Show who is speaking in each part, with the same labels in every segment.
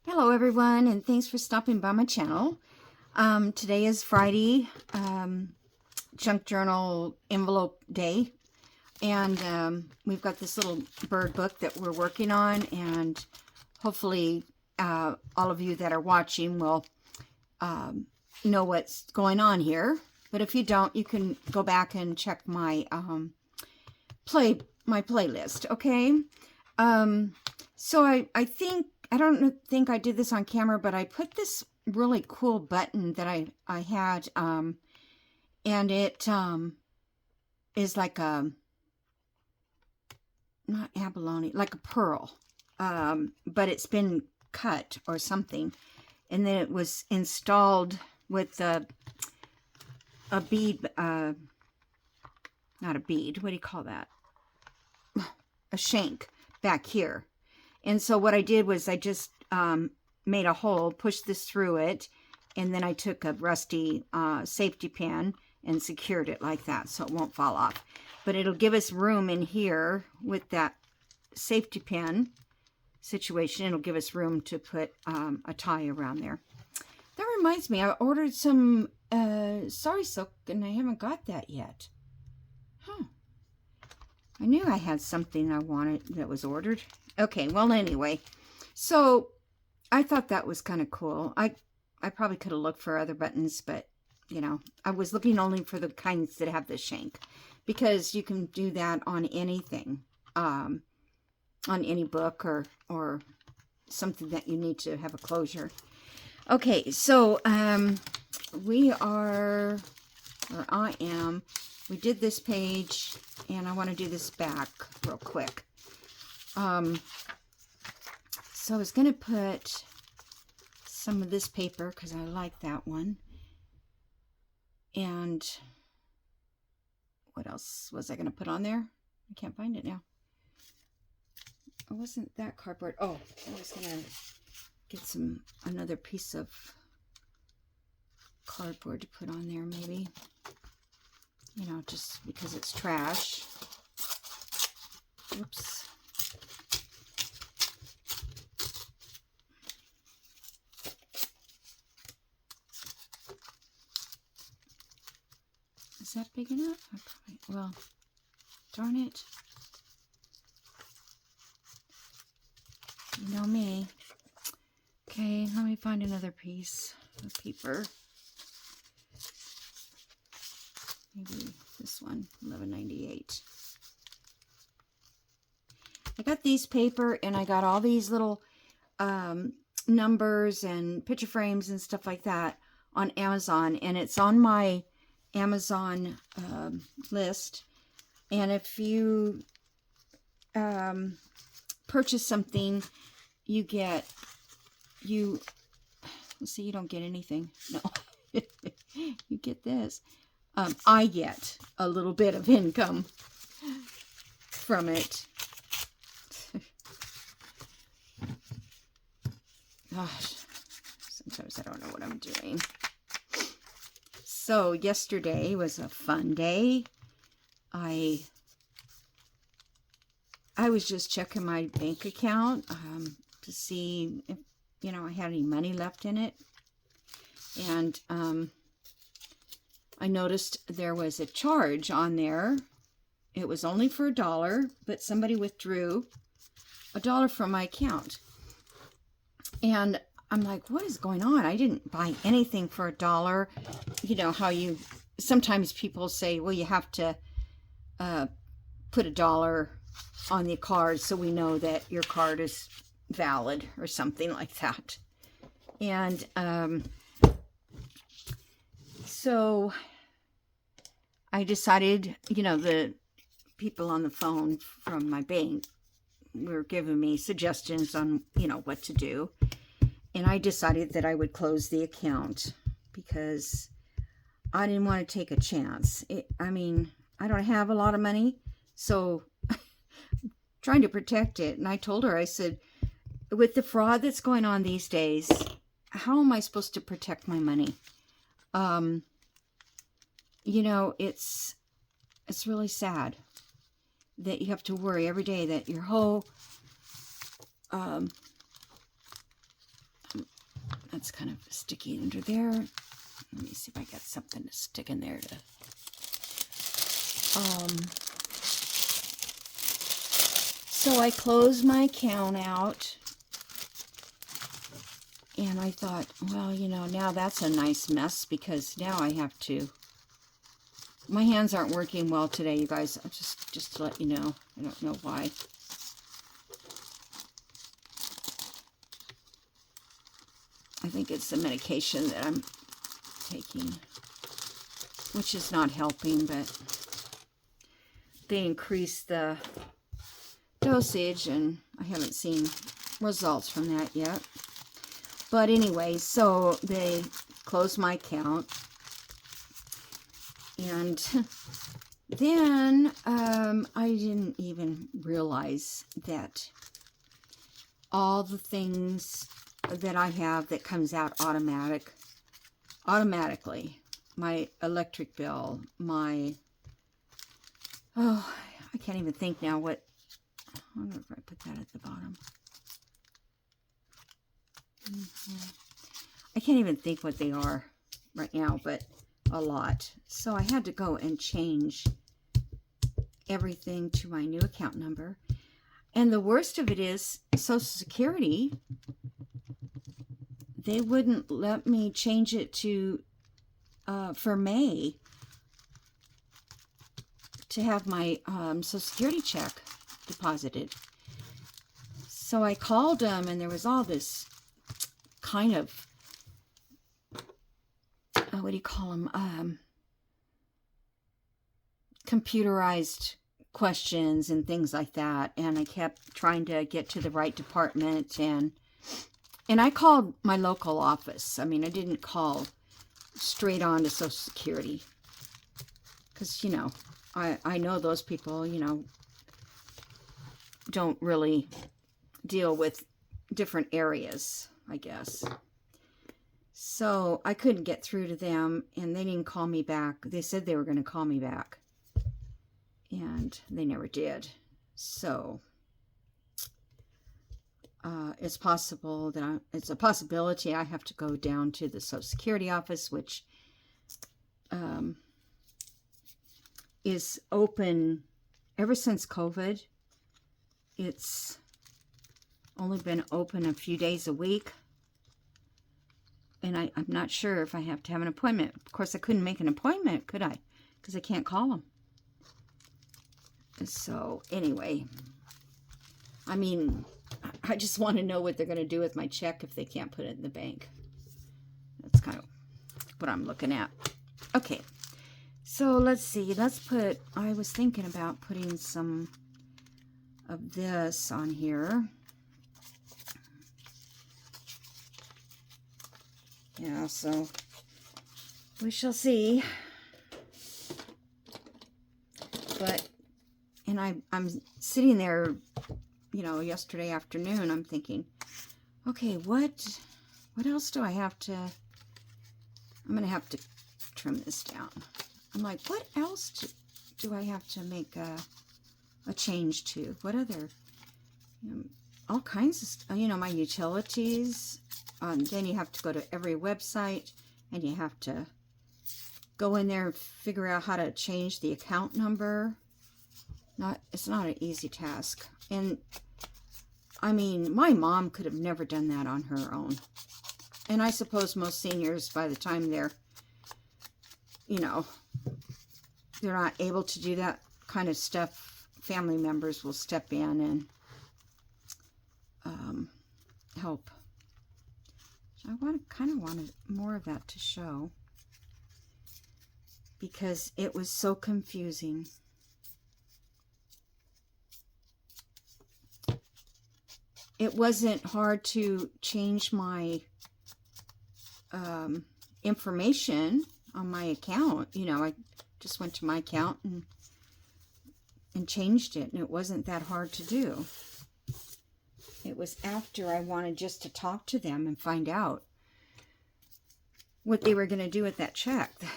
Speaker 1: Hello everyone, and thanks for stopping by my channel. Today is Friday, Junk Journal Envelope Day, and we've got this little bird book that we're working on, and hopefully all of you that are watching will know what's going on here. But if you don't, you can go back and check my playlist, okay? So I think, I don't think I did this on camera, but I put this really cool button that I had, and it is like a, not abalone, like a pearl, but it's been cut or something, and then it was installed with a bead, not a bead, what do you call that? A shank back here. And so what I did was I just made a hole, pushed this through it, and then I took a rusty safety pin and secured it like that so it won't fall off. But it'll give us room in here with that safety pin situation. It'll give us room to put a tie around there. That reminds me, I ordered some sari silk and I haven't got that yet. Huh. I knew I had something I wanted that was ordered. Okay, well, anyway, so I thought that was kind of cool. I probably could have looked for other buttons, but, you know, I was looking only for the kinds that have the shank, because you can do that on anything, on any book or something that you need to have a closure. Okay, so we did this page, and I want to do this back real quick. So I was going to put some of this paper because I like that one. And what else was I going to put on there? I can't find it now. It wasn't that cardboard. Oh, I was going to get another piece of cardboard to put on there maybe. You know, just because it's trash. Oops. Is that big enough? Well, darn it. You know me. Okay, let me find another piece of paper. Maybe this one, 11.98. I got these paper, and I got all these little numbers and picture frames and stuff like that on Amazon, and it's on my Amazon list. And if you purchase something, you get, let's see, you don't get anything. No. You get this. I get a little bit of income from it. Gosh, sometimes I don't know what I'm doing. So yesterday was a fun day. I was just checking my bank account to see if, you know, I had any money left in it. And I noticed there was a charge on there. It was only for $1, but somebody withdrew $1 from my account. And I'm like, what is going on? I didn't buy anything for $1. You know how sometimes people say, well, you have to put $1 on the card so we know that your card is valid or something like that. And so I decided, you know, the people on the phone from my bank were giving me suggestions on, you know, what to do. And I decided that I would close the account because I didn't want to take a chance. I mean, I don't have a lot of money, so trying to protect it. And I told her, I said, with the fraud that's going on these days, how am I supposed to protect my money? You know, it's really sad that you have to worry every day that your whole that's kind of sticky under there. Let me see if I got something to stick in there to... So I closed my account out. And I thought, well, you know, now that's a nice mess because now I have to... My hands aren't working well today, you guys. Just to let you know. I don't know why. I think it's the medication that I'm taking, which is not helping, but they increased the dosage, and I haven't seen results from that yet. But anyway, so they closed my account, and then I didn't even realize that all the things that I have that comes out automatically, my electric bill, my, oh, I can't even think now what, I wonder if I put that at the bottom. I can't even think what they are right now, but a lot. So I had to go and change everything to my new account number. And the worst of it is Social Security, they wouldn't let me change it to, for May, to have my Social Security check deposited. So I called them, and there was all this kind of, what do you call them, computerized questions and things like that, and I kept trying to get to the right department, and I called my local office. I mean, I didn't call straight on to Social Security, because, you know, I know those people, you know, don't really deal with different areas, I guess. So I couldn't get through to them, and they didn't call me back. They said they were going to call me back, and they never did. So it's possible that it's a possibility I have to go down to the Social Security office, which is open ever since COVID. It's only been open a few days a week. And I'm not sure if I have to have an appointment. Of course, I couldn't make an appointment, could I? Because I can't call them. So, anyway. I mean, I just want to know what they're going to do with my check if they can't put it in the bank. That's kind of what I'm looking at. Okay. So, let's see. Let's put... I was thinking about putting some of this on here. Yeah, so we shall see. But, and I'm sitting there, you know, yesterday afternoon, I'm thinking, okay, what else do I have to, I'm going to have to trim this down. I'm like, what else do I have to make a change to? What other, you know, all kinds of stuff, you know, my utilities. Then you have to go to every website, and you have to go in there and figure out how to change the account number. It's not an easy task. And I mean, my mom could have never done that on her own. And I suppose most seniors, by the time they're, you know, they're not able to do that kind of stuff, family members will step in and help. I kind of wanted more of that to show, because it was so confusing. It wasn't hard to change my information on my account. You know, I just went to my account and changed it, and it wasn't that hard to do. It was after I wanted just to talk to them and find out what they were going to do with that check they're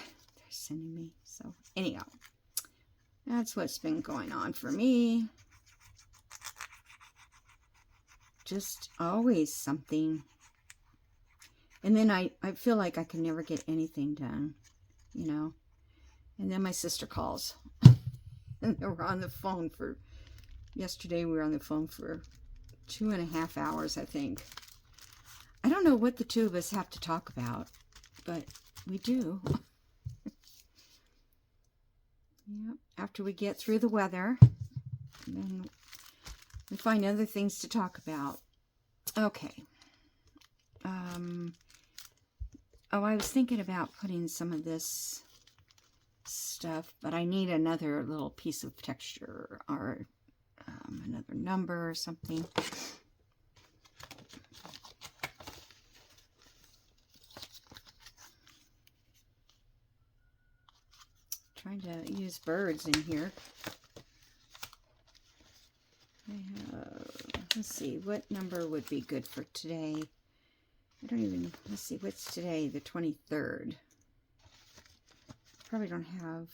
Speaker 1: sending me. So anyhow, that's what's been going on for me. Just always something. And then I feel like I can never get anything done, you know. And then my sister calls. And we're on the phone for, yesterday we were on the phone for 2.5 hours, I think. I don't know what the two of us have to talk about, but we do. Yep. After we get through the weather, then we find other things to talk about. Okay. Oh, I was thinking about putting some of this stuff, but I need another little piece of texture or another number or something. Trying to use birds in here. I have, let's see, what number would be good for today? I don't even, let's see, what's today? The 23rd. Probably don't have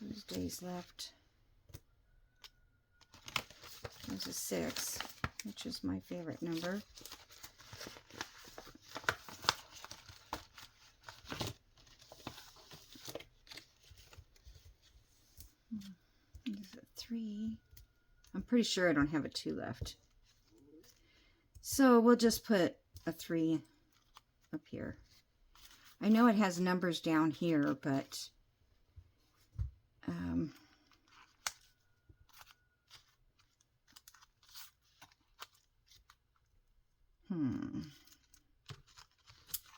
Speaker 1: those days left. There's a 6, which is my favorite number. There's a 3. I'm pretty sure I don't have a 2 left. So we'll just put a 3 up here. I know it has numbers down here, but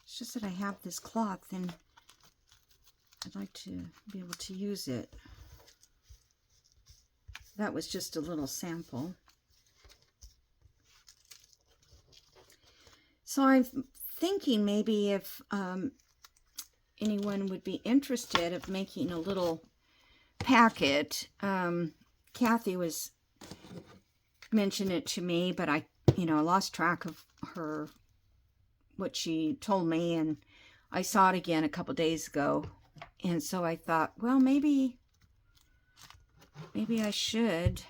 Speaker 1: it's just that I have this cloth and I'd like to be able to use it. That was just a little sample. So I'm thinking maybe if anyone would be interested of making a little packet. Kathy was mentioning it to me, but I lost track of what she told me, and I saw it again a couple days ago, and so I thought, well, maybe I should.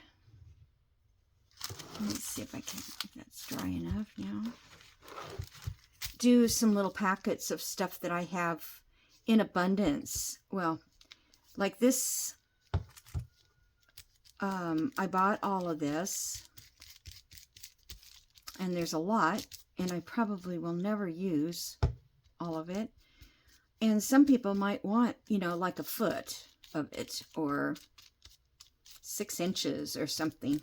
Speaker 1: Let me see if that's dry enough now. Do some little packets of stuff that I have in abundance. Well, like this, I bought all of this, and there's a lot, and I probably will never use all of it. And some people might want, like a foot of it, or 6 inches or something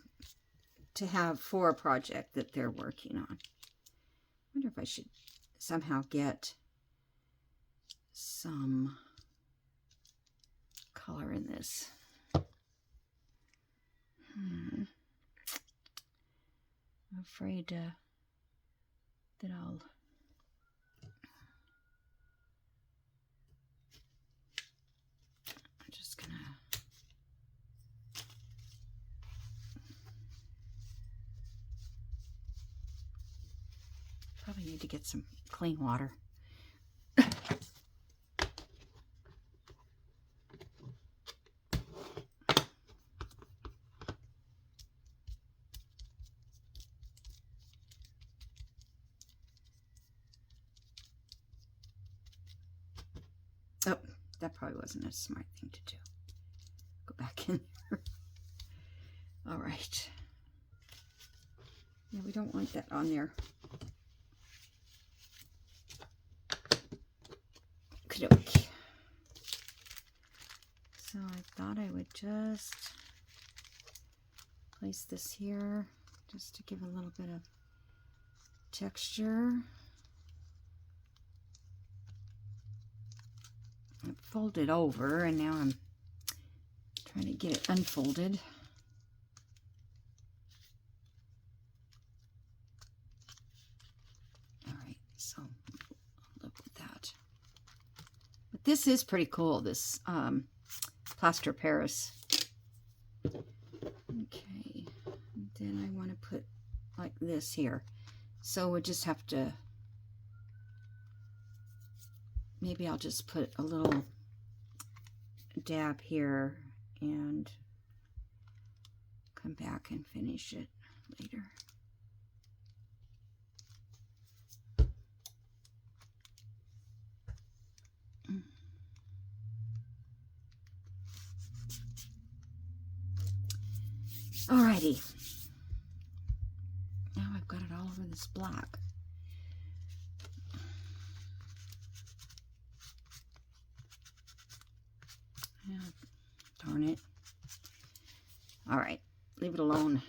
Speaker 1: to have for a project that they're working on. I wonder if I should somehow get some color in this. I'm afraid that I'm just gonna probably need to get some clean water. Oh, that probably wasn't a smart thing to do. Go back in there. All right. Yeah, we don't want that on there. Okay. So I thought I would just place this here just to give a little bit of texture. I folded over, and now I'm trying to get it unfolded. All right, so I'll live with that. But this is pretty cool, this plaster Paris. Okay, and then I want to put like this here. So we'll just have to, maybe I'll just put a little dab here and come back and finish it later. Alrighty. Now I've got it all over this black. Yeah, darn it. Alright, leave it alone.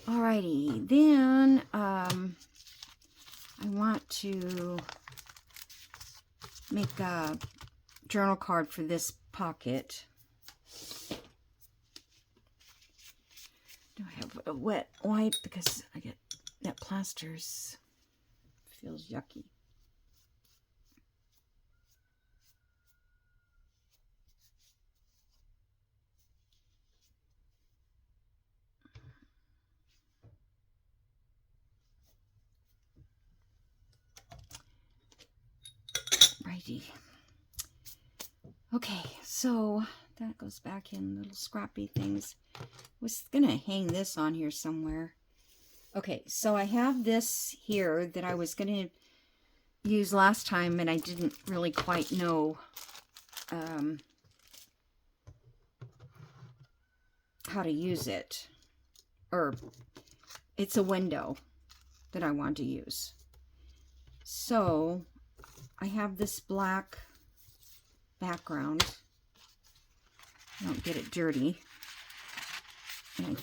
Speaker 1: Alrighty, then I want to make a journal card for this pocket. Do I have a wet wipe because I get that plasters feels yucky. Righty. Okay, so that goes back in little scrappy things. Was gonna hang this on here somewhere. Okay, so I have this here that I was gonna use last time, and I didn't really quite know how to use it. Or it's a window that I want to use. So I have this black background. I don't get it dirty. And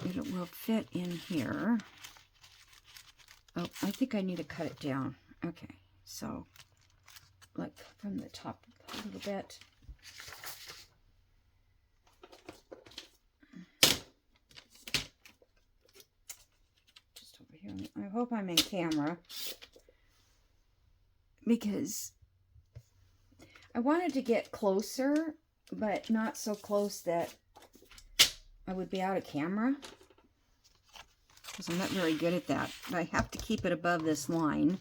Speaker 1: it will fit in here. Oh, I think I need to cut it down. Okay, so like from the top a little bit. Just over here. I hope I'm in camera, because I wanted to get closer, but not so close that I would be out of camera, because I'm not very good at that. But I have to keep it above this line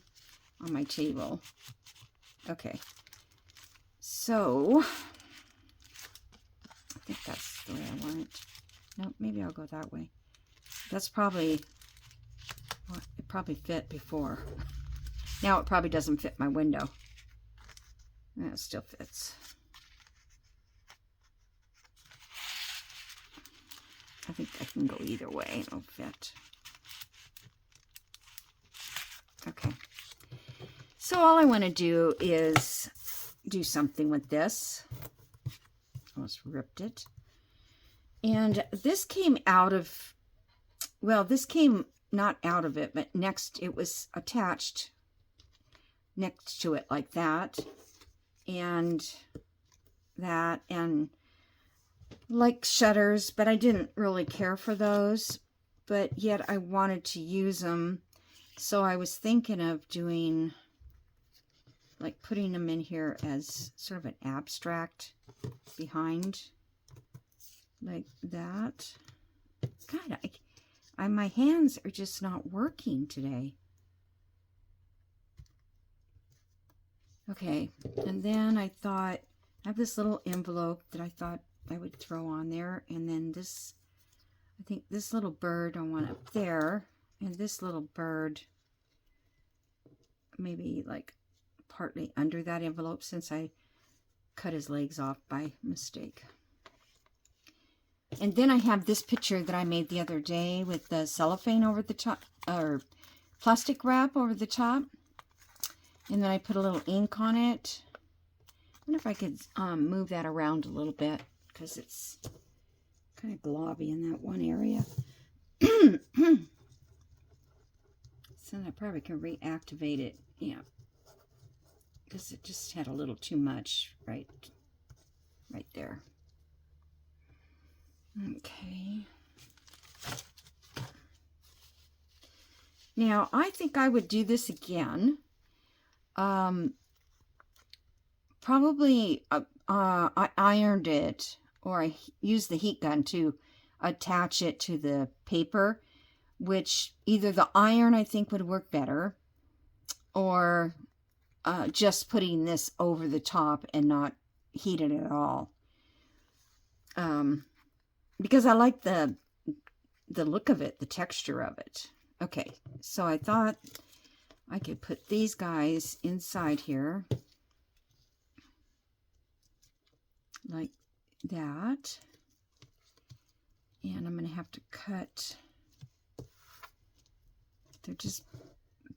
Speaker 1: on my table. Okay, so I think that's the way I want it. No, maybe I'll go that way. That's probably, well, it probably fit before. Now it probably doesn't fit my window. It still fits. I think I can go either way. It'll fit. Okay. So all I want to do is do something with this. Almost ripped it. And this came out of, well, this came not out of it, but next, it was attached next to it like that. And that, and like shutters, but I didn't really care for those, but yet I wanted to use them. So I was thinking of doing, like putting them in here as sort of an abstract behind, like that. God, my hands are just not working today. Okay, and then I thought, I have this little envelope that I thought I would throw on there, and then this, I think this little bird I want up there, and this little bird maybe like partly under that envelope, since I cut his legs off by mistake. And then I have this picture that I made the other day with the cellophane over the top, or plastic wrap over the top, and then I put a little ink on it. I wonder if I could move that around a little bit, because it's kind of globby in that one area. So I probably can reactivate it, yeah, because it just had a little too much right there. Okay. Now I think I would do this again. Probably I ironed it, or I used the heat gun to attach it to the paper, which either the iron I think would work better, or just putting this over the top and not heat it at all. Because I like the look of it, the texture of it. Okay, so I thought I could put these guys inside here, like that. And I'm going to have to cut. They're just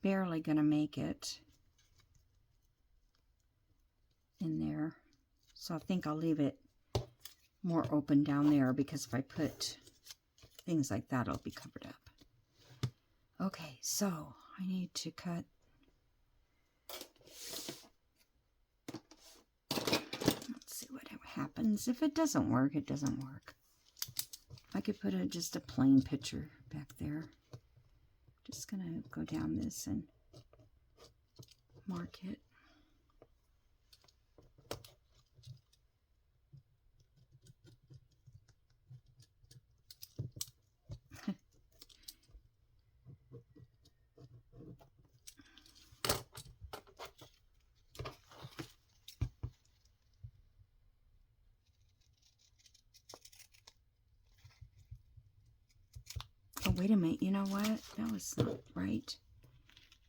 Speaker 1: barely going to make it in there. So I think I'll leave it more open down there, because if I put things like that, it'll be covered up. Okay, so I need to cut. Let's see what happens. If it doesn't work, it doesn't work. I could put just a plain picture back there. Just gonna go down this and mark it. Oh, wait a minute. You know what? That was not right.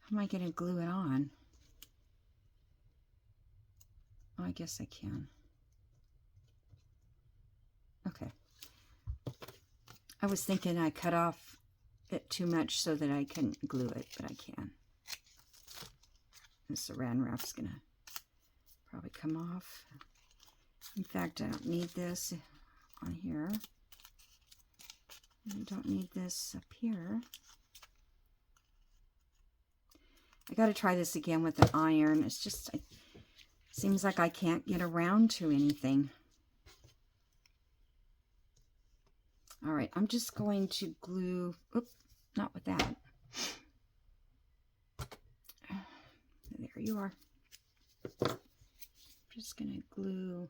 Speaker 1: How am I going to glue it on? Oh, I guess I can. Okay. I was thinking I cut off it too much so that I can glue it, but I can. The saran wrap's going to probably come off. In fact, I don't need this on here. I don't need this up here. I got to try this again with an iron. It's just, it seems like I can't get around to anything. All right, I'm just going to glue, oops, not with that. There you are. I'm just going to glue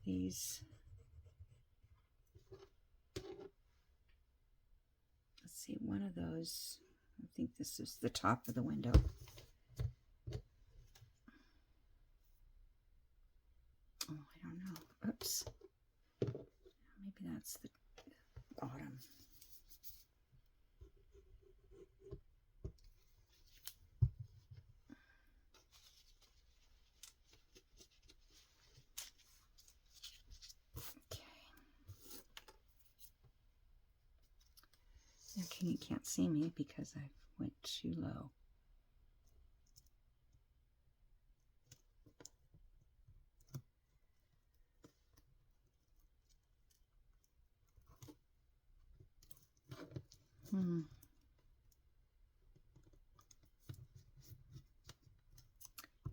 Speaker 1: these. Let's see, one of those, I think this is the top of the window. Oh, I don't know. Oops. Maybe that's the bottom. Okay, you can't see me because I went too low.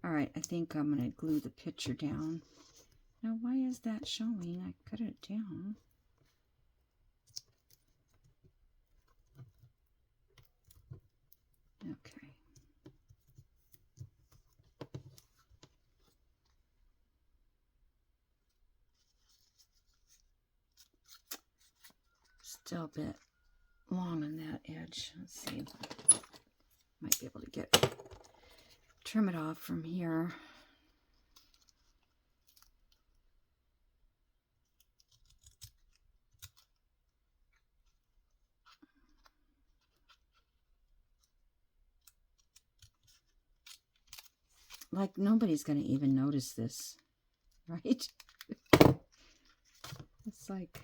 Speaker 1: All right, I think I'm going to glue the picture down. Now, why is that showing? I cut it down. Okay. Still a bit long on that edge. Let's see if I might be able to trim it off from here. Like, nobody's going to even notice this, right? It's like,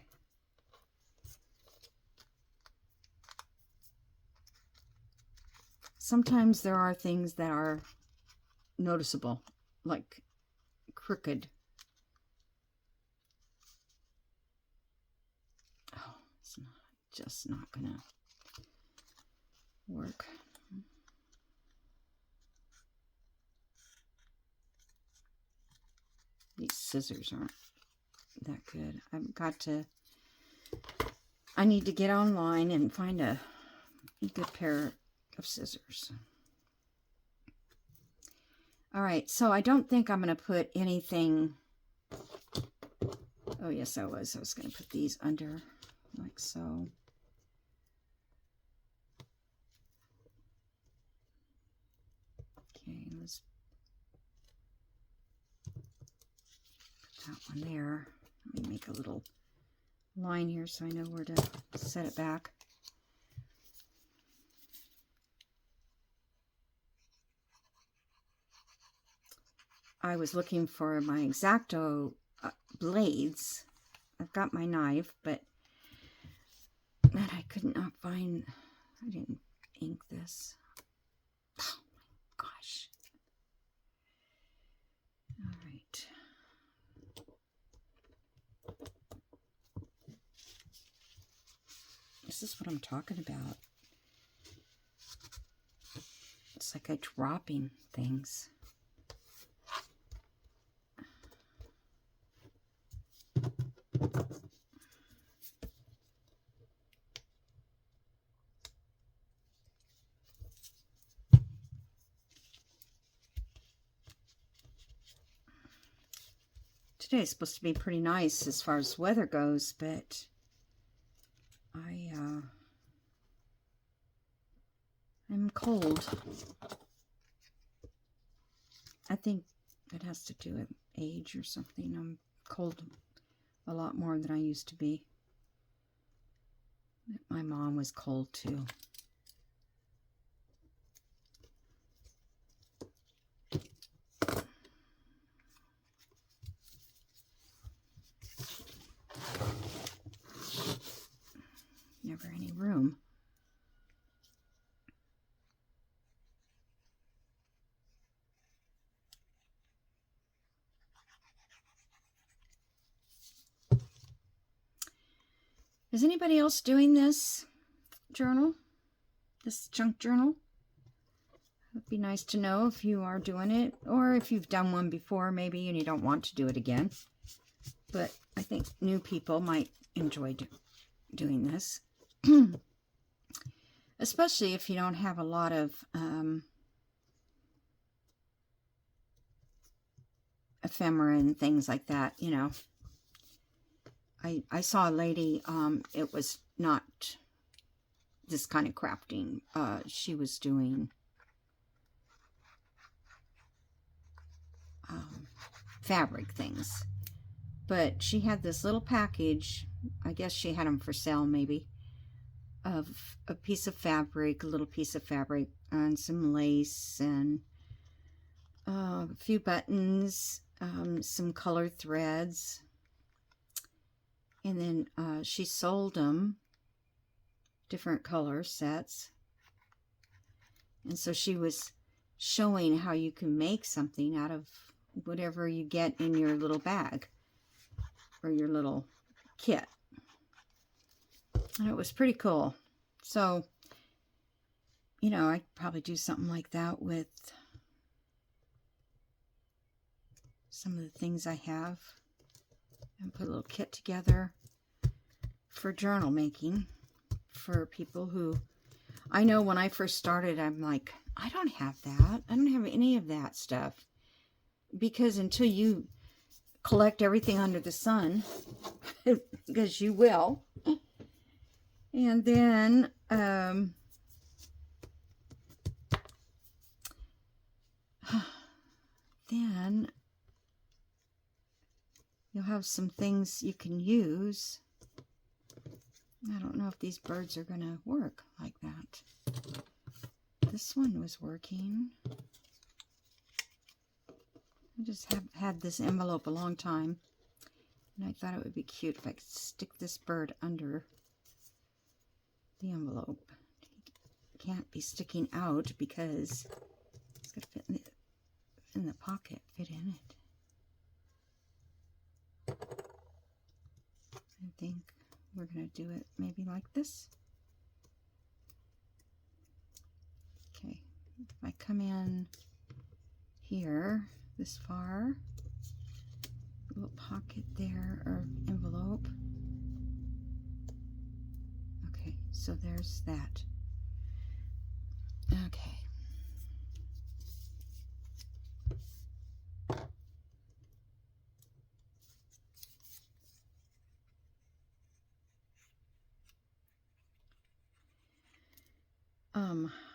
Speaker 1: sometimes there are things that are noticeable, like crooked. Oh, it's just not going to work. These scissors aren't that good. I need to get online and find a good pair of scissors. All right, so I don't think I'm going to put anything. Oh, yes, I was going to put these under like so. Okay, let's put that one there. Let me make a little line here so I know where to set it back. I was looking for my X-Acto blades. I've got my knife, but that I could not find. I didn't ink this. Oh my gosh. All right. This is what I'm talking about. It's like I'm dropping things. Today is supposed to be pretty nice as far as weather goes, but I'm cold. I think it has to do with age or something. I'm cold a lot more than I used to be. My mom was cold too. Never any room. Is anybody else doing this journal? This junk journal? It'd be nice to know if you are doing it, or if you've done one before maybe and you don't want to do it again. But I think new people might enjoy doing this. Especially if you don't have a lot of ephemera and things like that, you know. I saw a lady, it was not this kind of crafting. She was doing fabric things. But she had this little package, I guess she had them for sale maybe, of a piece of fabric, a little piece of fabric, and some lace, and a few buttons, some colored threads. And then she sold them, different color sets. And so she was showing how you can make something out of whatever you get in your little bag or your little kit. And it was pretty cool. So, you know, I could probably do something like that with some of the things I have. And put a little kit together for journal making for people who, I know when I first started, I'm like, I don't have that. I don't have any of that stuff. Because until you collect everything under the sun, because you will, and then you'll have some things you can use. I don't know if these birds are going to work like that. This one was working. I just have had this envelope a long time, and I thought it would be cute if I could stick this bird under the envelope. It can't be sticking out because it's got to fit in the pocket, fit in it. I think we're going to do it maybe like this. Okay, if I come in here this far, a little pocket there, or envelope. Okay, so there's that. Okay.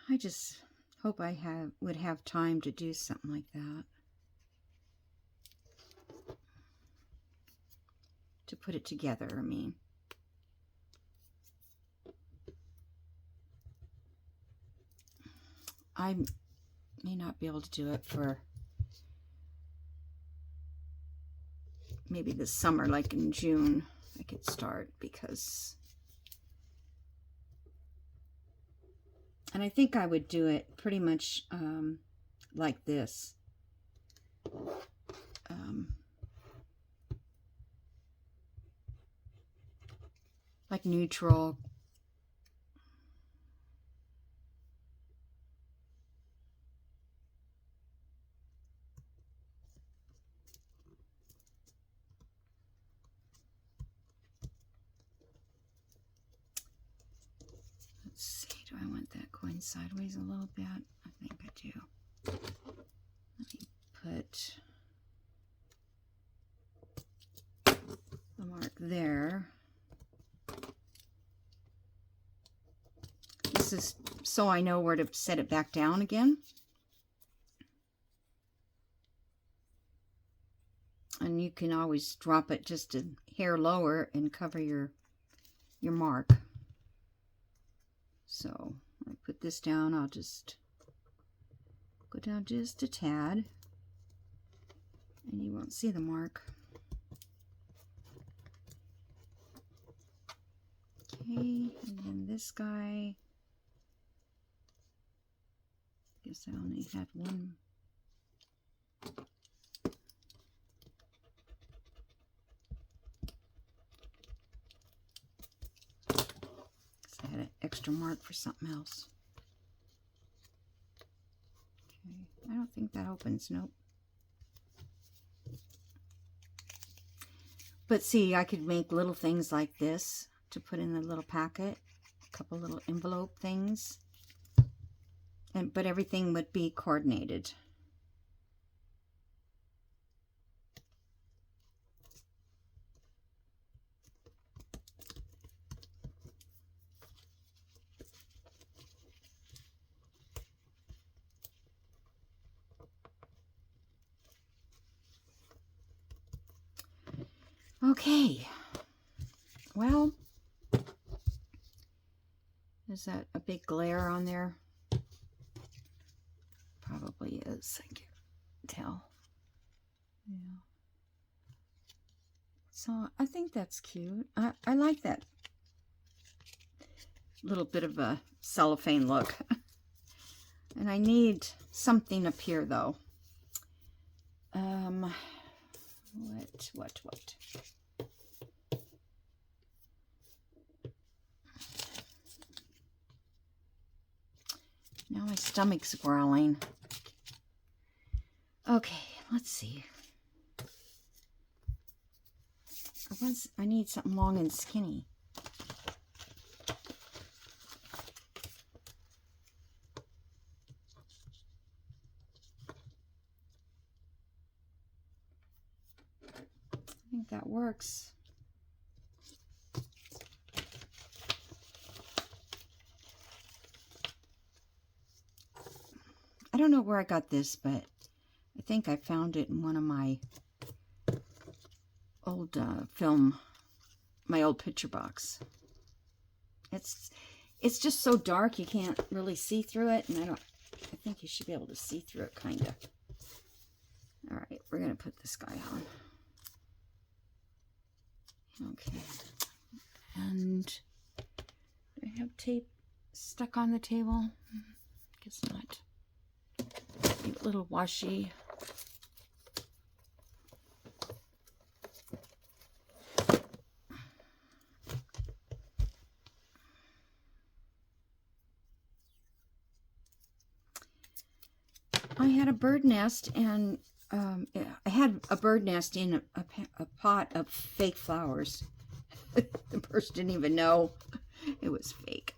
Speaker 1: I just hope I would have time to do something like that. To put it together, I mean. I may not be able to do it for maybe this summer, like in June, I could start, because, and I think I would do it pretty much like this. Like neutral. Let's see, do I want that going sideways a little bit? I think I do. Let me put the mark there. This is so I know where to set it back down again. And you can always drop it just a hair lower and cover your mark. So I put this down, I'll just go down just a tad, and you won't see the mark. Okay, and then this guy, I guess I only had one. I had an extra mark for something else. Okay, I don't think that opens, nope. But see, I could make little things like this to put in the little packet, a couple little envelope things, but everything would be coordinated. Okay, well, is that a big glare on there? Probably is, I can't tell. Yeah. So I think that's cute. I like that little bit of a cellophane look. And I need something up here though. What? Now my stomach's growling. Okay, let's see. I need something long and skinny. I think that works. I don't know where I got this, but I think I found it in one of my old my old picture box. It's just so dark you can't really see through it, and I think you should be able to see through it, kind of. All right, we're gonna put this guy on. Okay, and do I have tape stuck on the table? Guess not. Maybe a little washi. I had a bird nest, and I had a bird nest in a pot of fake flowers. The person didn't even know it was fake.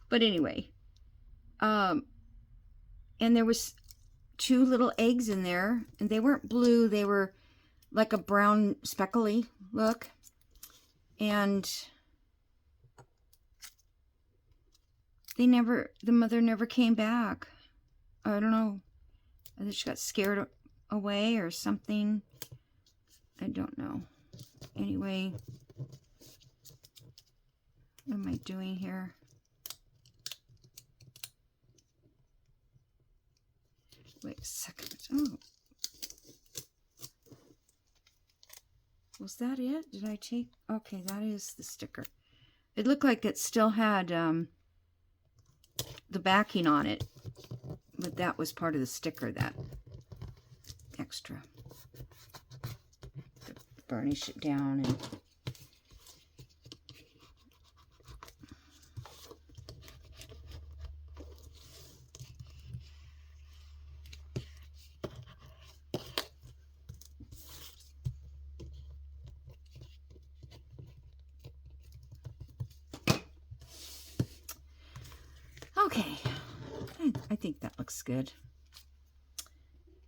Speaker 1: But anyway, and there was 2 little eggs in there, and they weren't blue, they were like a brown speckly look. And the mother never came back. I don't know. Either she got scared away or something. I don't know. Anyway, what am I doing here? Wait a second. Oh. Well, that it? Did I take... Okay, that is the sticker. It looked like it still had the backing on it, but that was part of the sticker, that extra. Burnish it down and... Okay, I think that looks good.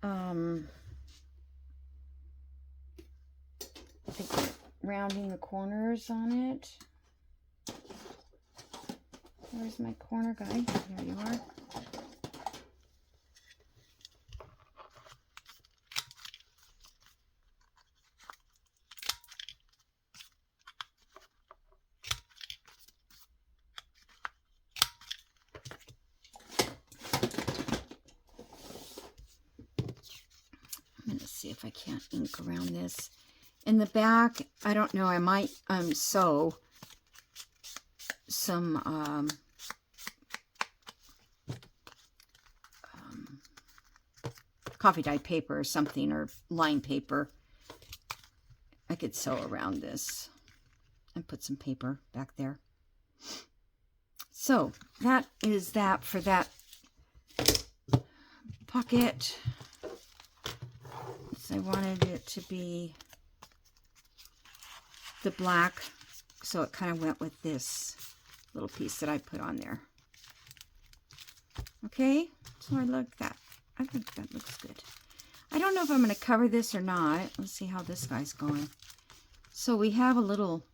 Speaker 1: I think we're rounding the corners on it. Where's my corner guy? There you are. I'm gonna see if I can't ink around this. In the back, I don't know, I might sew some coffee dyed paper or something, or line paper. I could sew around this and put some paper back there. So that is that for that pocket. So I wanted it to be the black, so it kind of went with this little piece that I put on there. Okay, so I like that. I think that looks good. I don't know if I'm going to cover this or not. Let's see how this guy's going. So we have a little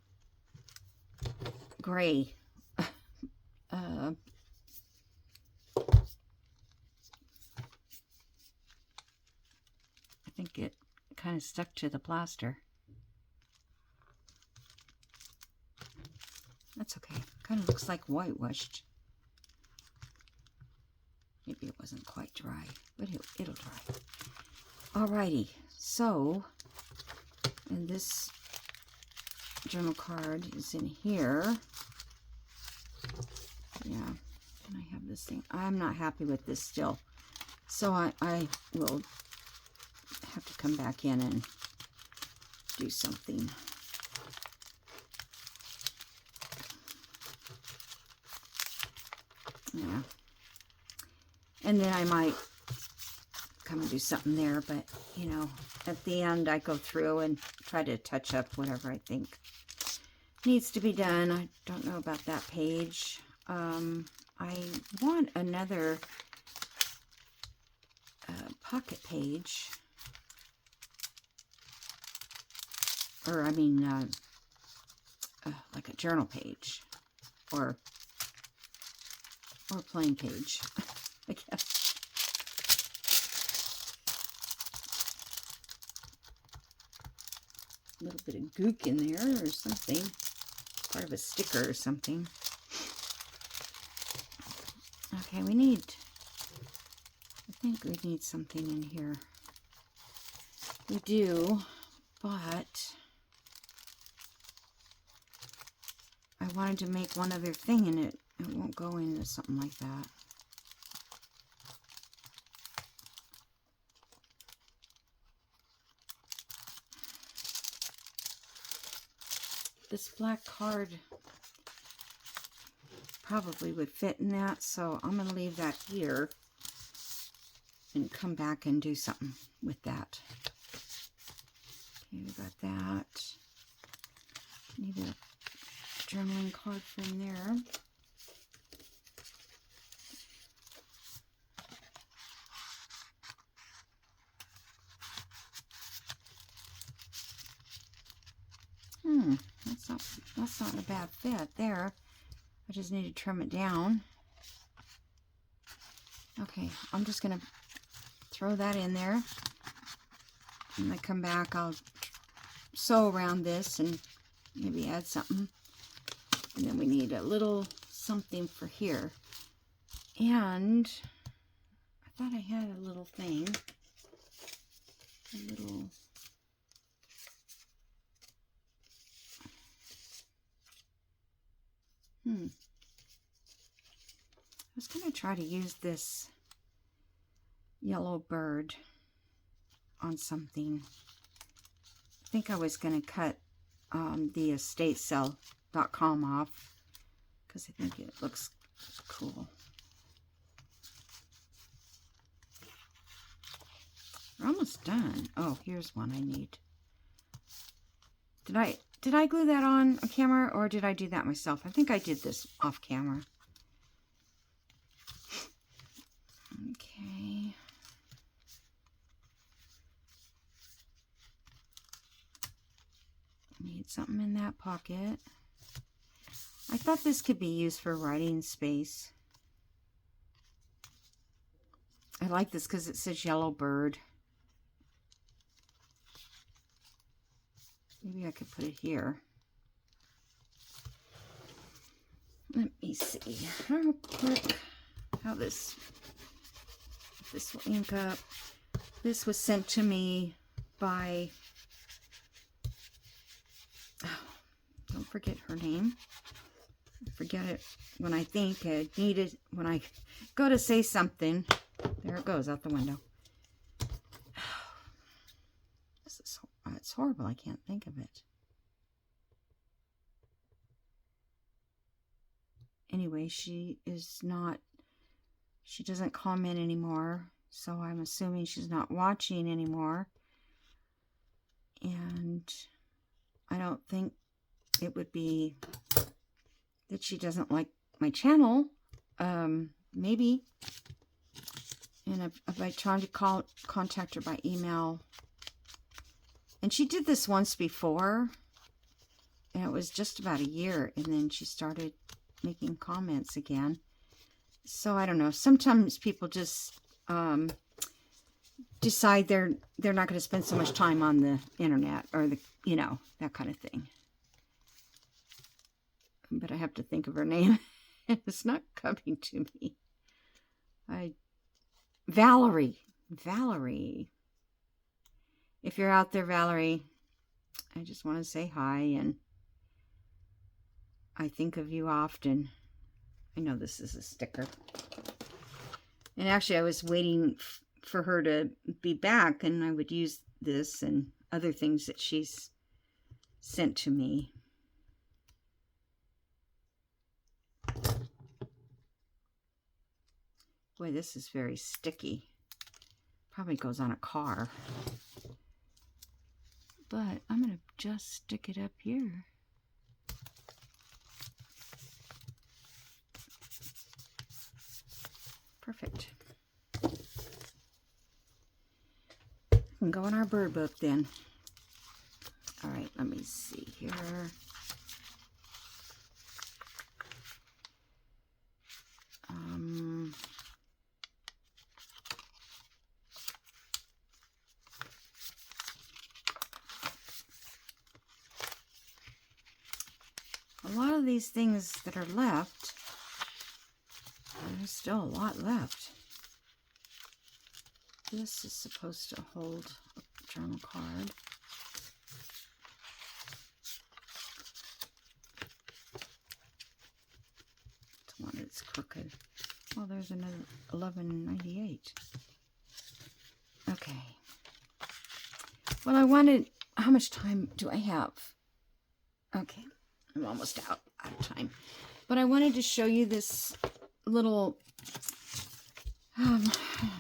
Speaker 1: gray I think it kind of stuck to the plaster. That's okay. Kind of looks like whitewashed. Maybe it wasn't quite dry, but it'll dry. Alrighty, so, and this journal card is in here. Yeah, and I have this thing. I'm not happy with this still, so I will have to come back in and do something. Yeah. And then I might come and do something there, but, you know, at the end I go through and try to touch up whatever I think needs to be done. I don't know about that page. I want another pocket page. Or, I mean, like a journal page. Or a plain page, I guess. A little bit of gook in there or something. Part of a sticker or something. Okay, we need, I think we need something in here. We do, but I wanted to make one other thing in it. It won't go into something like that. This black card probably would fit in that, so I'm going to leave that here and come back and do something with that. Okay, we got that. Need a journaling card from there. That's not a bad fit there. I just need to trim it down. Okay, I'm just gonna throw that in there. When I come back, I'll sew around this and maybe add something. And then we need a little something for here. And I thought I had a little thing. A little... I was going to try to use this yellow bird on something. I think I was going to cut the estatesale.com off because I think it looks cool. We're almost done. Oh, here's one I need. Did I glue that on camera, or did I do that myself? I think I did this off camera. Okay. Need something in that pocket. I thought this could be used for writing space. I like this because it says yellow bird. Maybe I could put it here. Let me see real quick how this will ink up. This was sent to me by, don't forget her name. I forget it when I think I need it. When I go to say something, there it goes out the window. It's horrible. I can't think of it. Anyway, she doesn't comment anymore, so I'm assuming she's not watching anymore. And I don't think it would be that she doesn't like my channel. Maybe. And if I tried to contact her by email. And she did this once before, and it was just about a year, and then she started making comments again. So I don't know. Sometimes people just decide they're not going to spend so much time on the internet, or that kind of thing. But I have to think of her name. It's not coming to me. Valerie. If you're out there, Valerie, I just want to say hi, and I think of you often. I know this is a sticker. And actually, I was waiting for her to be back, and I would use this and other things that she's sent to me. Boy, this is very sticky. Probably goes on a car. But I'm going to just stick it up here. Perfect. can go in our bird book then. All right, let me see here. A lot of these things that are left, there's still a lot left. This is supposed to hold a journal card. It's one that's crooked. Oh, there's another $11.98. Okay. Well, I wanted, how much time do I have? Okay, I'm almost out of time. But I wanted to show you this little,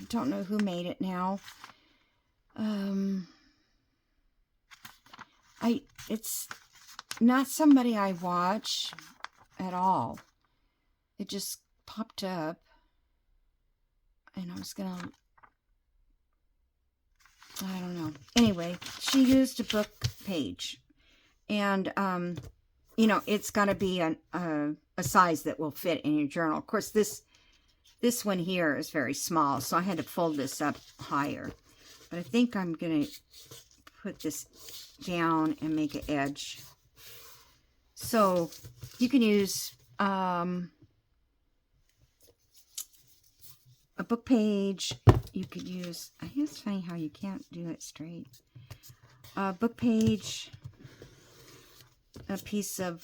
Speaker 1: don't know who made it now. It's not somebody I watch at all. It just popped up, and I was gonna, I don't know. Anyway, she used a book page, and you know, it's got to be a size that will fit in your journal. Of course, this one here is very small, so I had to fold this up higher. But I think I'm going to put this down and make an edge. So you can use a book page. You could use, I think it's funny how you can't do it straight. A book page, a piece of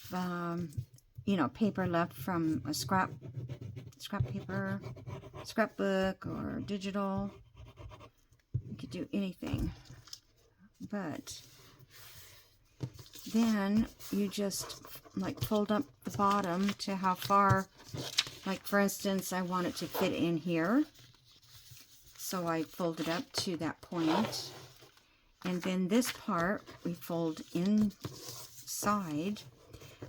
Speaker 1: you know, paper left from a scrap paper, scrapbook, or digital. You could do anything. But then you just like fold up the bottom to how far, like for instance, I want it to fit in here. So I fold it up to that point. And then this part we fold inside.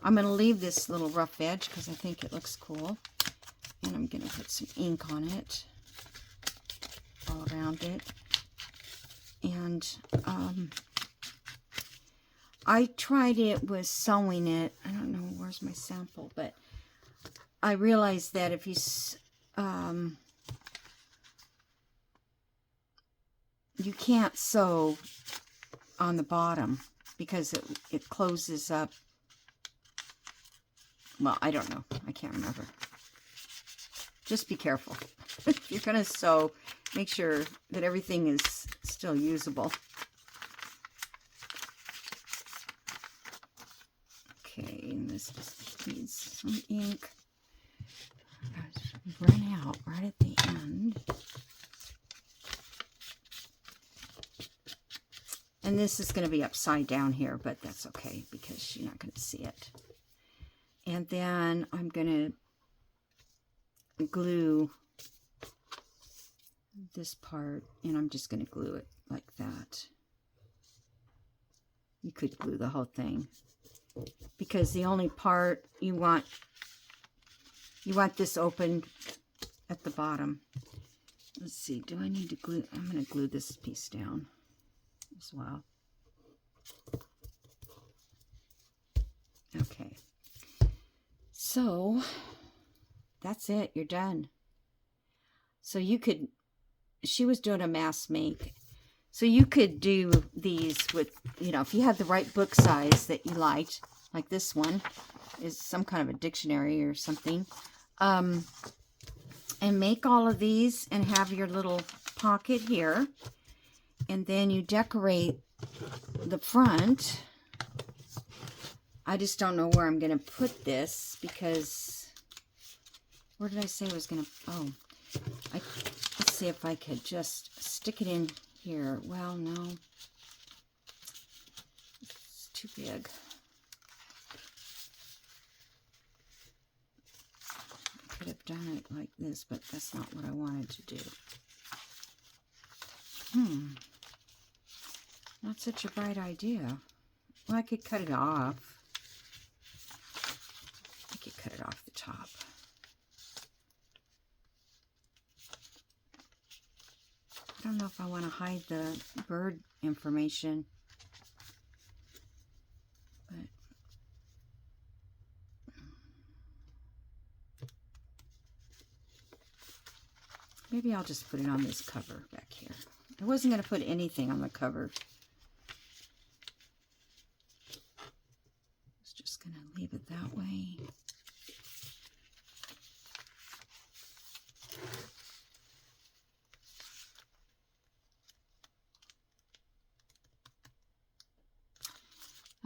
Speaker 1: I'm going to leave this little rough edge because I think it looks cool. And I'm going to put some ink on it, all around it. And I tried it with sewing it. I don't know, where's my sample? But I realized that if you you can't sew on the bottom because it closes up. Well, I don't know. I can't remember. Just be careful. If you're going to sew, make sure that everything is still usable. Okay, and this just needs some ink. Run out right at the end. And this is going to be upside down here, but that's okay because you're not going to see it. And then I'm going to glue this part, and I'm just going to glue it like that. You could glue the whole thing because the only part you want this open at the bottom. Let's see, do I need to glue? I'm going to glue this piece down as well. Okay, so that's it. You're done. So you could, she was doing a mass make, so you could do these with, you know, if you had the right book size that you liked, like this one is some kind of a dictionary or something, and make all of these and have your little pocket here. And then you decorate the front. I just don't know where I'm going to put this because, where did I say I was going to, oh, let's see if I could just stick it in here. Well, no, it's too big. I could have done it like this, but that's not what I wanted to do. Not such a bright idea. Well, I could cut it off. I could cut it off the top. I don't know if I want to hide the bird information. But maybe I'll just put it on this cover back here. I wasn't going to put anything on the cover. I was just going to leave it that way.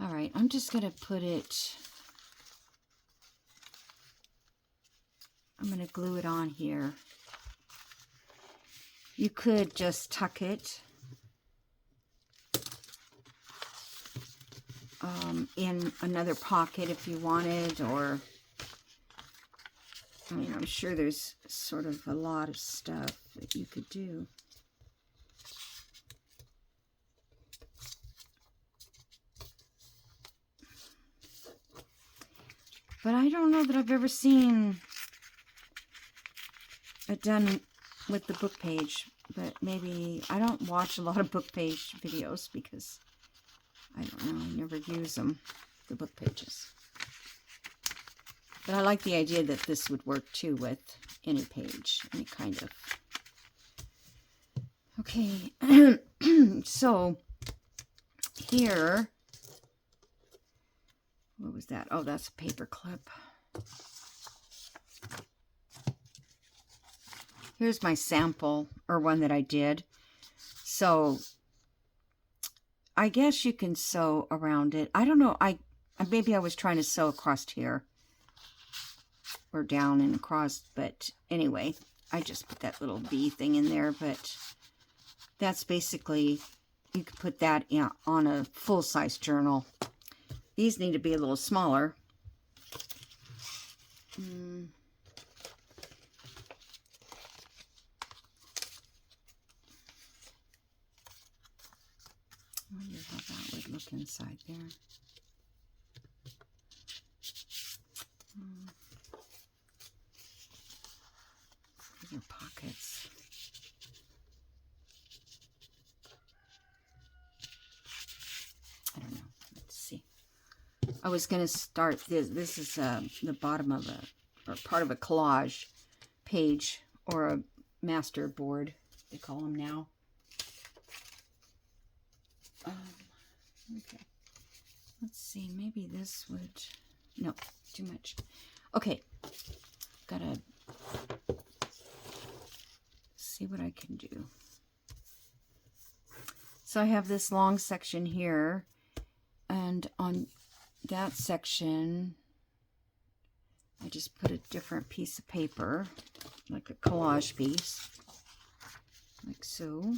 Speaker 1: All right, I'm just going to put it, I'm going to glue it on here. You could just tuck it in another pocket if you wanted, or, I mean, I'm sure there's sort of a lot of stuff that you could do. But I don't know that I've ever seen it done with the book page, but maybe I don't watch a lot of book page videos because I don't know, I never use them, the book pages. But I like the idea that this would work too with any page, any kind of. Okay, so here, what was that? Oh, that's a paper clip. Here's my sample, or one that I did. So I guess you can sew around it. I don't know. Maybe I was trying to sew across here. or down and across. But anyway, I just put that little V thing in there. But that's basically, you could put that on a full-size journal. These need to be a little smaller. I wonder how that would look inside there. These are pockets. I don't know. Let's see. I was going to start this. This is the bottom of or part of a collage page or a master board, they call them now. Okay. Let's see. Maybe this would... No, too much. Okay. Gotta see what I can do. So I have this long section here, and on that section I just put a different piece of paper, like a collage piece, like so.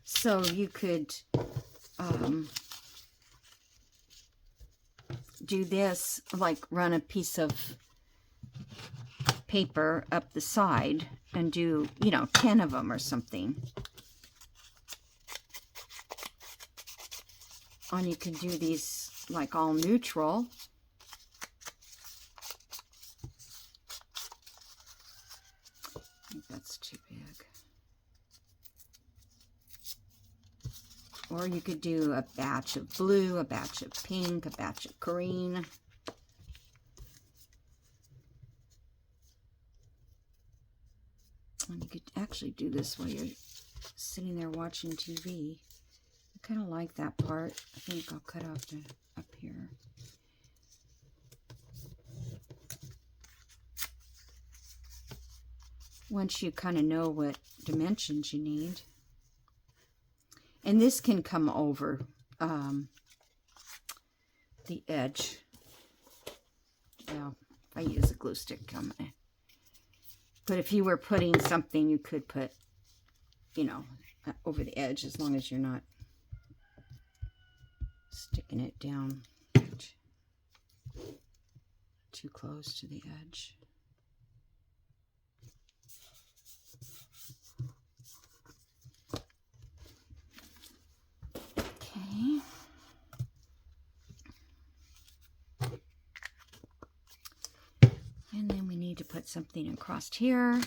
Speaker 1: So you could do this, like run a piece of paper up the side and do, 10 of them or something. And you can do these like all neutral. I think that's too big. Or you could do a batch of blue, a batch of pink, a batch of green. And you could actually do this while you're sitting there watching TV. I kind of like that part. I think I'll cut off the up here. Once you kind of know what dimensions you need. And this can come over the edge. Well, if I use a glue stick, but if you were putting something, you could put, over the edge, as long as you're not sticking it down too close to the edge. Okay. And then we need to put something across here.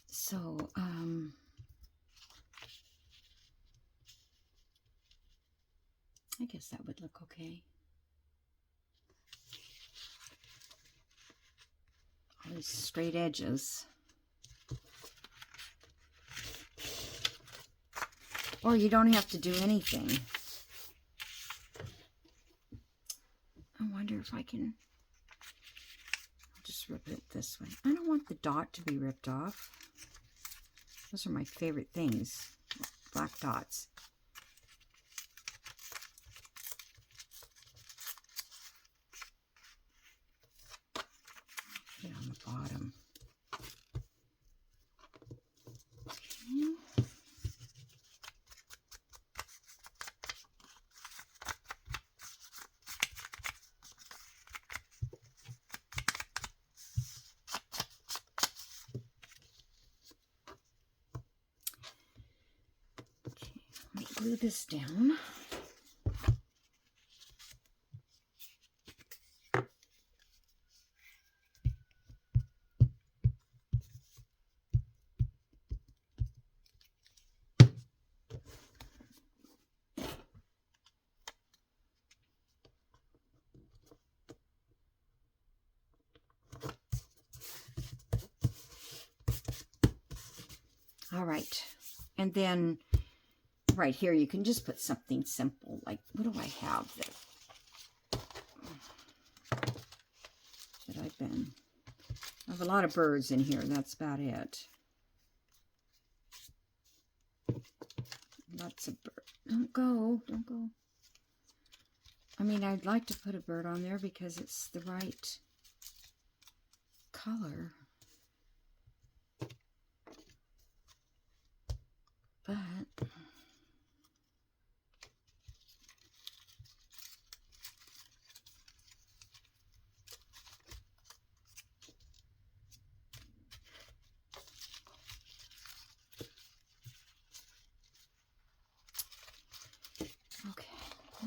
Speaker 1: So, I guess that would look okay. All these straight edges. Or you don't have to do anything. I wonder if I can... I'll just rip it this way. I don't want the dot to be ripped off. Those are my favorite things. Black dots. Put it on the bottom. Okay. Let me glue this down. All right. And then right here, you can just put something simple. Like, what do I have that I've been... I have a lot of birds in here. That's about it. Lots of birds. Don't go. Don't go. I mean, I'd like to put a bird on there because it's the right color. But...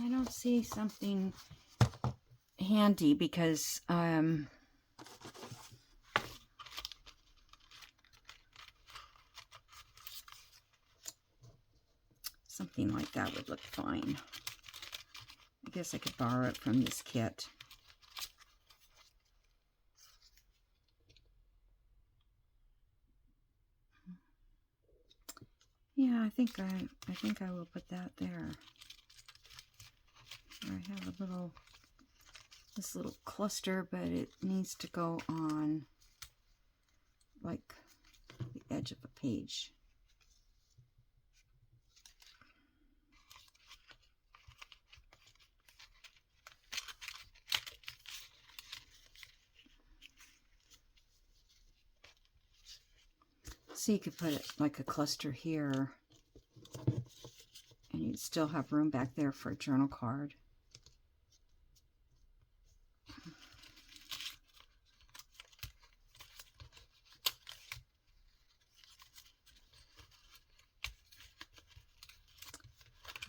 Speaker 1: I don't see something handy because something like that would look fine. I guess I could borrow it from this kit. Yeah, I think I will put that there. I have this little cluster, but it needs to go on like the edge of a page. So you could put it like a cluster here, and you'd still have room back there for a journal card.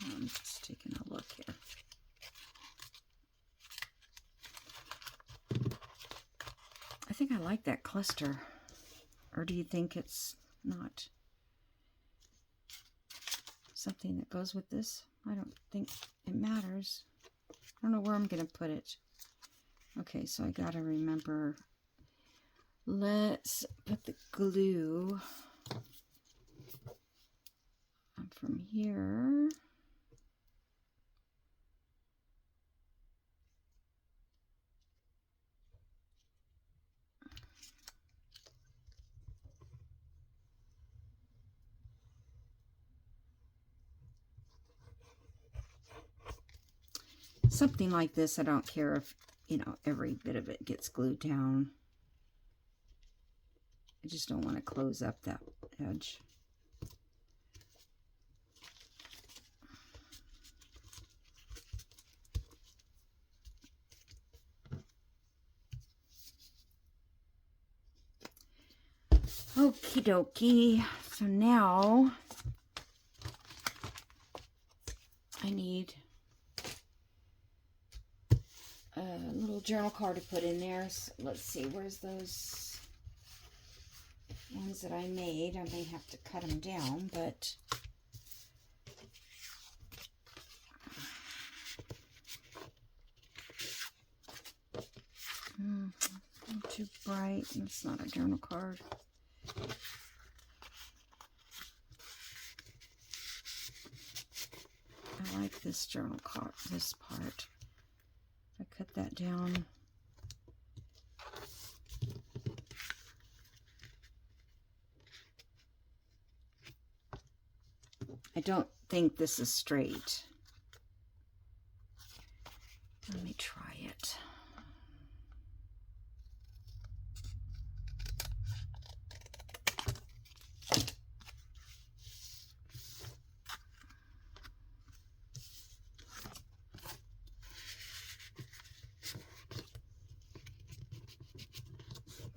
Speaker 1: I'm just taking a look here. I think I like that cluster. Or do you think it's not something that goes with this? I don't think it matters. I don't know where I'm going to put it. Okay, so I got to remember. Let's put the glue from here. Something like this, I don't care if, you know, every bit of it gets glued down. I just don't want to close up that edge. Okie dokie. So now I need a little journal card to put in there. So let's see, where's those ones that I made? I may have to cut them down, but not too bright. It's not a journal card. I like this journal card, this part. I cut that down. I don't think this is straight. Let me try it.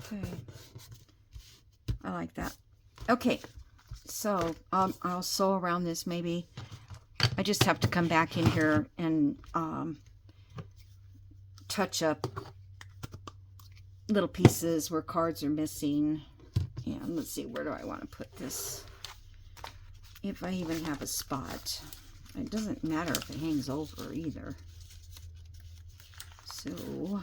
Speaker 1: Okay, I like that. Okay, so I'll sew around this maybe. I just have to come back in here and touch up little pieces where cards are missing. And let's see, where do I want to put this? If I even have a spot. It doesn't matter if it hangs over either. So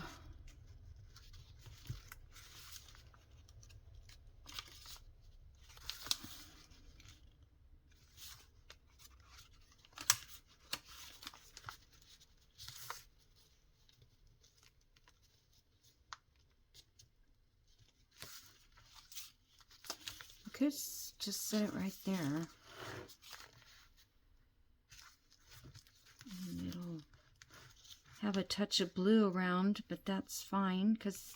Speaker 1: could just set it right there. And it'll have a touch of blue around, but that's fine because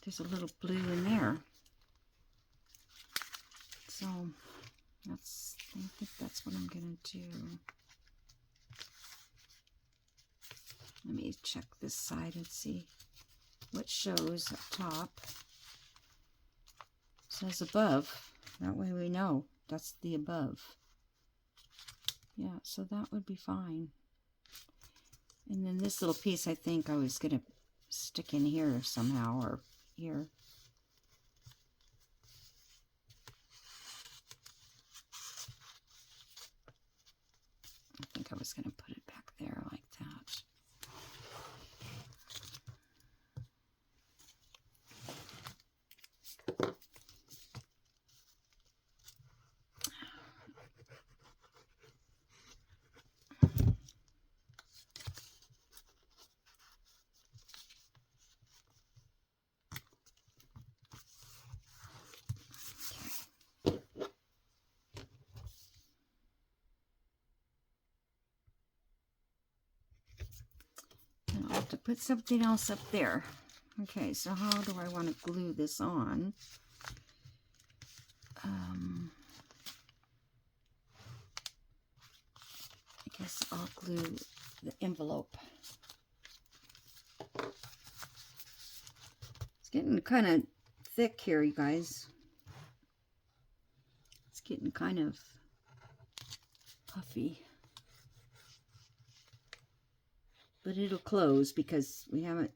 Speaker 1: there's a little blue in there. So I think that's what I'm gonna do. Let me check this side and see what shows up top. It says above. That way we know that's the above. Yeah, so that would be fine. And then this little piece, I think I was going to stick in here somehow, or here. I think I was going to put it back there like that. I'll have to put something else up there. Okay, so how do I want to glue this on? I guess I'll glue the envelope. It's getting kind of thick here, you guys. It's getting kind of puffy. But it'll close because we haven't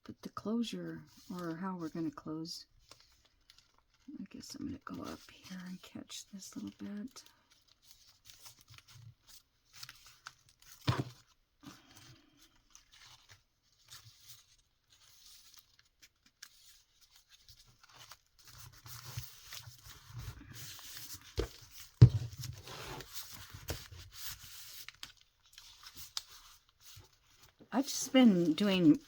Speaker 1: put the closure, or how we're going to close. I guess I'm going to go up here and catch this little bit. I've just been doing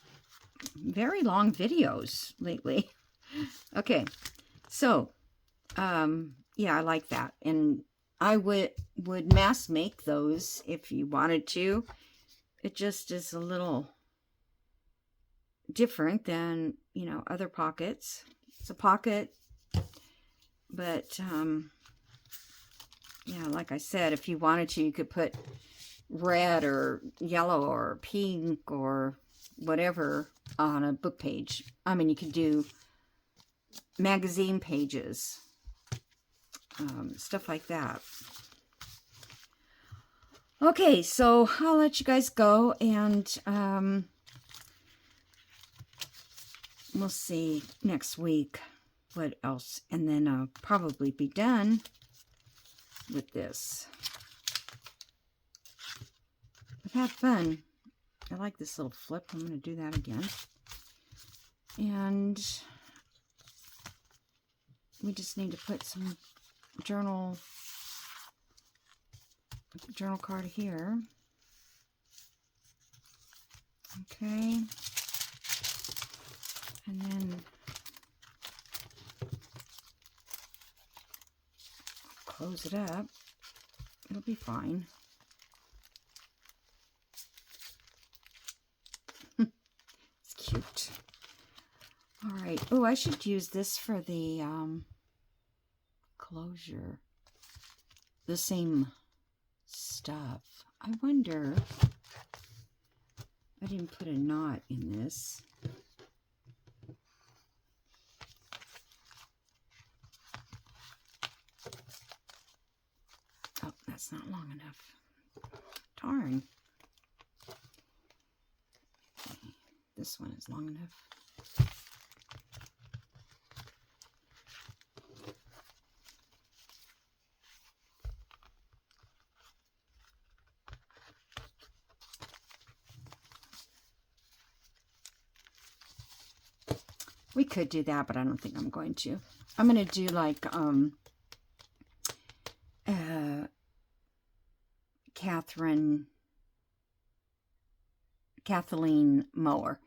Speaker 1: very long videos lately. Okay, so, yeah, I like that. And I would mass make those if you wanted to. It just is a little different than, you know, other pockets. It's a pocket, but, yeah, like I said, if you wanted to, you could put red or yellow or pink or whatever on a book page. I mean, you could do magazine pages, stuff like that. Okay, so I'll let you guys go, and we'll see next week what else, and then I'll probably be done with this. I've had fun. I like this little flip. I'm going to do that again. And we just need to put some journal card here. Okay. And then close it up. It'll be fine. Cute. All right. Oh, I should use this for the closure. The same stuff. I wonder. I didn't put a knot in this. Oh, that's not long enough. Darn. This one is long enough. We could do that, but I don't think I'm going to. I'm going to do like Catherine Kathleen mower.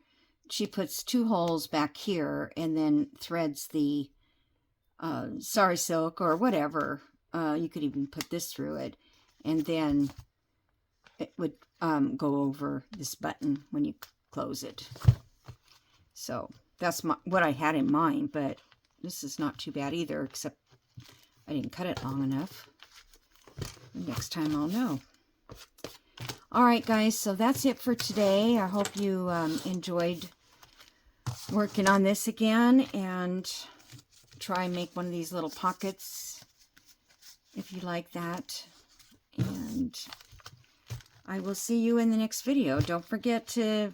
Speaker 1: She puts 2 holes back here and then threads the sari silk or whatever. You could even put this through it, and then it would go over this button when you close it. So that's what I had in mind, but this is not too bad either, except I didn't cut it long enough. Next time I'll know. Alright guys, so that's it for today. I hope you enjoyed working on this again, and try and make one of these little pockets if you like that. And I will see you in the next video. Don't forget to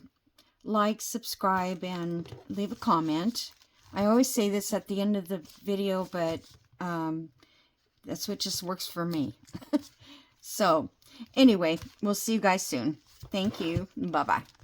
Speaker 1: like, subscribe, and leave a comment. I always say this at the end of the video, but that's what just works for me. So, anyway, we'll see you guys soon. Thank you. Bye-bye.